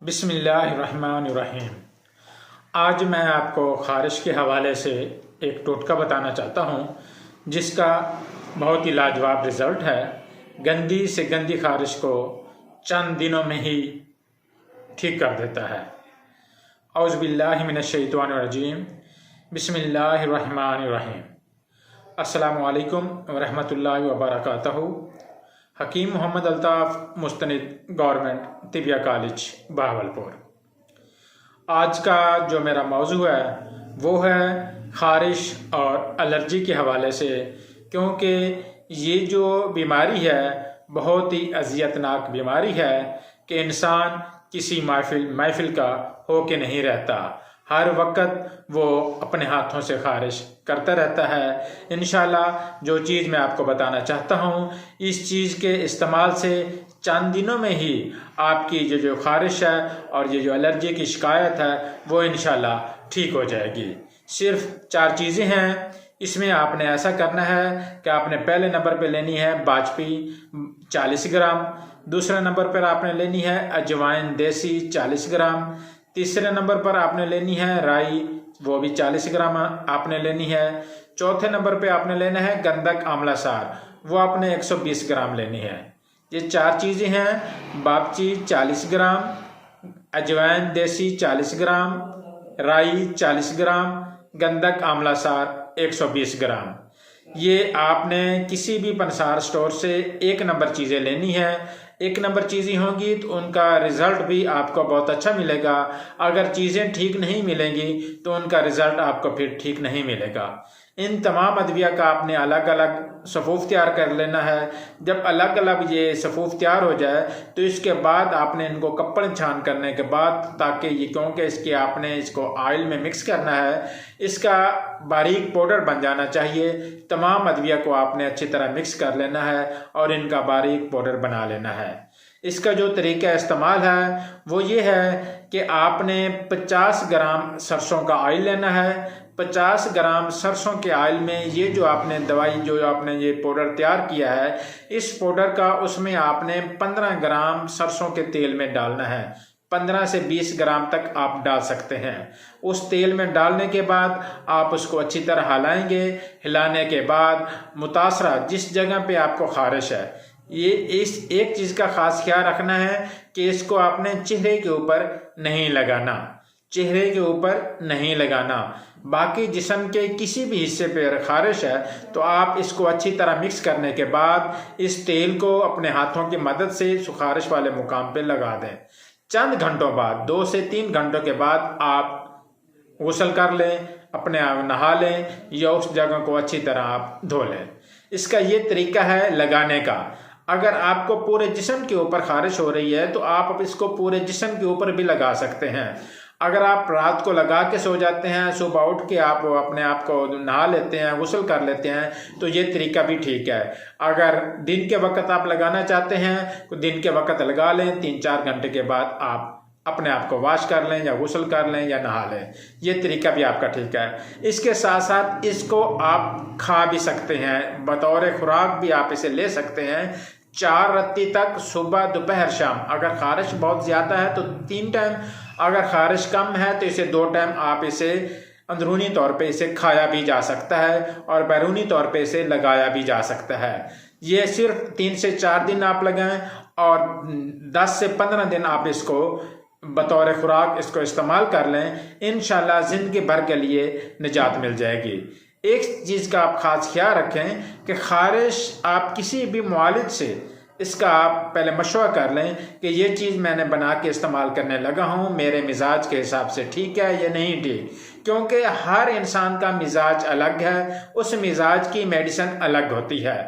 बिस्मिल्लाहिर्रहमानिर्रहीम। आज मैं आपको ख़ारिश के हवाले से एक टोटका बताना चाहता हूँ जिसका बहुत ही लाजवाब रिज़ल्ट है। गंदी से गंदी ख़ारिश को चंद दिनों में ही ठीक कर देता है। औज़ु बिल्लाहि मिनश्शैतानिर्रजीम। बिस्मिल्लाहिर्रहमानिर्रहीम। अस्सलामु अलैकुम वरहमतुल्लाहि वबरकातुहू। हकीम मोहम्मद अल्ताफ़ मुस्तनिद गवर्नमेंट तिबिया कॉलेज बहावलपुर। आज का जो मेरा मौजू है वो है ख़ारिश और एलर्जी के हवाले से, क्योंकि ये जो बीमारी है बहुत ही अज़ियतनाक बीमारी है कि इंसान किसी महफिल का हो के नहीं रहता। हर वक्त वो अपने हाथों से ख़ारिश करता रहता है। इंशाल्लाह जो चीज़ मैं आपको बताना चाहता हूँ, इस चीज़ के इस्तेमाल से चंद दिनों में ही आपकी जो ख़ारिश है और ये जो एलर्जी की शिकायत है वो इंशाल्लाह ठीक हो जाएगी। सिर्फ 4 चीज़ें हैं। इसमें आपने ऐसा करना है कि आपने पहले नंबर पे लेनी है बाजपी 40 ग्राम, दूसरे नंबर पर आपने लेनी है अजवाइन देसी 40 ग्राम, तीसरे नंबर पर आपने लेनी है राई, वो भी 40 ग्राम आपने लेनी है। चौथे नंबर पे आपने लेना है गंधक आंवला सार, वो आपने 120 ग्राम लेनी है। ये 4 चीज़ें हैं। बापची 40 ग्राम, अजवाइन देसी 40 ग्राम, राई 40 ग्राम, गंधक आंवला सार 120 ग्राम। ये आपने किसी भी पंसार स्टोर से 1 नंबर चीज़ें लेनी है। 1 नंबर चीज़ें होंगी तो उनका रिज़ल्ट भी आपको बहुत अच्छा मिलेगा। अगर चीज़ें ठीक नहीं मिलेंगी तो उनका रिज़ल्ट आपको फिर ठीक नहीं मिलेगा। इन तमाम अदविया का आपने अलग अलग सफ़ूफ़ तैयार कर लेना है। जब अलग अलग ये सफ़ूफ़ तैयार हो जाए तो इसके बाद आपने इनको कपड़े छान करने के बाद, ताकि ये क्योंकि इसके आपने इसको ऑयल में मिक्स करना है, इसका बारीक पाउडर बन जाना चाहिए। तमाम अदविया को आपने अच्छी तरह मिक्स कर लेना है और इनका बारीक पाउडर बना लेना है। इसका जो तरीका इस्तेमाल है वो ये है कि आपने 50 ग्राम सरसों का ऑयल लेना है। 50 ग्राम सरसों के ऑयल में ये जो आपने दवाई जो आपने ये पाउडर तैयार किया है, इस पाउडर का उसमें आपने 15 ग्राम सरसों के तेल में डालना है। 15 से 20 ग्राम तक आप डाल सकते हैं। उस तेल में डालने के बाद आप उसको अच्छी तरह हिलाएंगे। हिलाने के बाद मुतासरा जिस जगह पे आपको ख़ारिश है, ये इस एक चीज़ का ख़ास ख्याल रखना है कि इसको आपने चेहरे के ऊपर नहीं लगाना, चेहरे के ऊपर नहीं लगाना। बाकी जिस्म के किसी भी हिस्से पर ख़ारिश है तो आप इसको अच्छी तरह मिक्स करने के बाद इस तेल को अपने हाथों की मदद से ख़ारिश वाले मुकाम पे लगा दें। चंद घंटों बाद, 2 से 3 घंटों के बाद आप गुस्ल कर लें, अपने आप नहा लें या उस जगह को अच्छी तरह आप धो लें। इसका ये तरीका है लगाने का। अगर आपको पूरे जिस्म के ऊपर ख़ारिश हो रही है तो आप इसको पूरे जिस्म के ऊपर भी लगा सकते हैं। अगर आप रात को लगा के सो जाते हैं, सुबह उठ के आप अपने आप को नहा लेते हैं, गुस्ल कर लेते हैं, तो ये तरीका भी ठीक है। अगर दिन के वक्त आप लगाना चाहते हैं तो दिन के वक्त लगा लें, 3-4 घंटे के बाद आप अपने आप को वॉश कर लें या गुस्ल कर लें या नहा लें। ये तरीका भी आपका ठीक है। इसके साथ साथ इसको आप खा भी सकते हैं, बतौर खुराक भी आप इसे ले सकते हैं 4 रत्ती तक, सुबह दोपहर शाम। अगर ख़ारिश बहुत ज़्यादा है तो 3 टाइम, अगर ख़ारिश कम है तो इसे 2 टाइम आप इसे अंदरूनी तौर पे इसे खाया भी जा सकता है और बैरूनी तौर पे इसे लगाया भी जा सकता है। ये सिर्फ 3 से 4 दिन आप लगाएं और 10 से 15 दिन आप इसको बतौर खुराक इसको इस्तेमाल कर लें। इंशाल्लाह ज़िंदगी भर के लिए निजात मिल जाएगी। एक चीज़ का आप ख़ास ख्याल रखें कि ख़ारिश आप किसी भी मुआलिज से इसका आप पहले मशवरा कर लें कि ये चीज़ मैंने बना के इस्तेमाल करने लगा हूँ, मेरे मिजाज के हिसाब से ठीक है या नहीं ठीक, क्योंकि हर इंसान का मिजाज अलग है, उस मिजाज की मेडिसिन अलग होती है।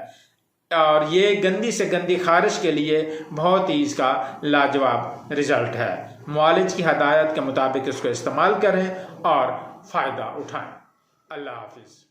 और ये गंदी से गंदी ख़ारिश के लिए बहुत ही इसका लाजवाब रिज़ल्ट है। मुआलिज की हदायत के मुताबिक इसको इस्तेमाल करें और फ़ायदा उठाएं। अल्लाह हाफिज़।